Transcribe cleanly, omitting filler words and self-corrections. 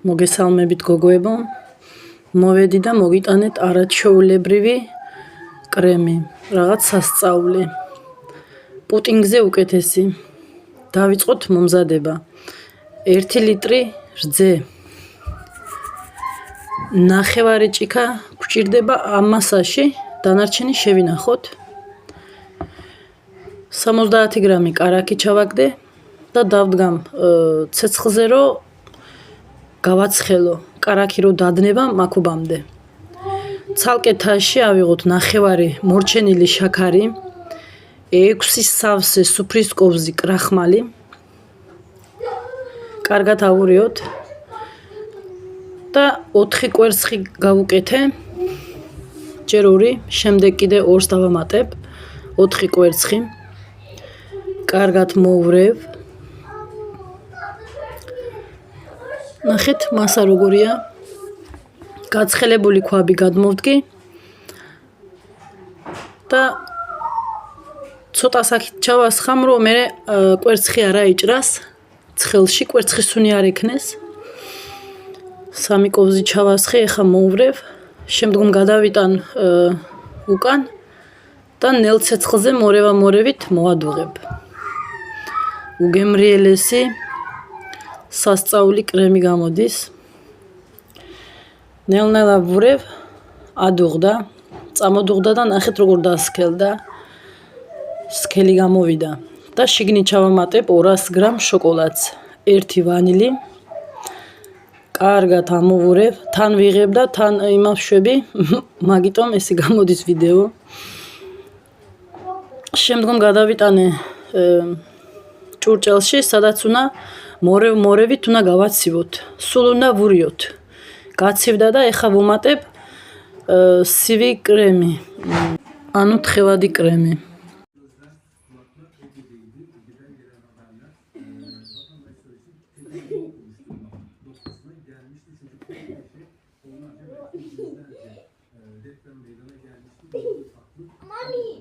მოგესალმებით გოგოებო, მოვედი და მოგიტანეთ არაჩვეულებრივი კრემი, რაღაც სასწაული. პუტინგზე უკეთესი. დავიწყოთ მომზადება. 1 ლიტრი რძე. ნახევარი ჭიქა გვჭირდება ამ მასაში, დანარჩენი შევინახოთ. 70 გრამი კარაქი ჩავაგდე და დავდგამ ცეცხლზე, რომ გავაცხელო, კარაქი რო დადნება მაქობამდე. ცალკე თაში ავიღოთ ნახევარი მორჩენილი შაქარი, 6 სავსე სუფრის კოვზი კრახმალი. კარგად ავურიოთ და 4 კვერცხი გავუკეთე. ჯერ 2, შემდეგ კიდე 2-ს დავამატებ. 4 კვერცხი. კარგად მოვვრევ. ნახეთ მასა როგორია. გაცხელებული ქვაბი გადმოვდგი და ცოტა საკით ჩავასხამ, რომ მე კვერცხი არ აიჭრას ცხელში, კვერცხისუნი არ ექნეს. 3 კოვზი ჩავასხე, ეხა მოვვრევ, შემდგომ გადავიტან უკან და ნელ ცეცხლზე მორევით მოვადუღებ. უგემრიელესი სასწაული კრემი გამოდის. ნელ-ნელა ვურევ, ადუღდა, წამოდუღდა და ნახეთ როგორ დასქელდა. სქელი გამოვიდა და შიგნით ჩავამატებ 200 გრამ შოკოლადს, 1 ვანილი. კარგად ამოვურევ, თან ვიღებ და თან იმავშვები, მაგიტომ ესე გამოდის ვიდეო. შემდგომ გადავიტანე ჭურჭელში, სადაც უნდა მორევით უნდა გავაცივოთ. სულ უნდა ვურიოთ. გაცივდა და ეხა ვუმატებ სივი კრემი, ანუ თხევადი კრემი. Mami.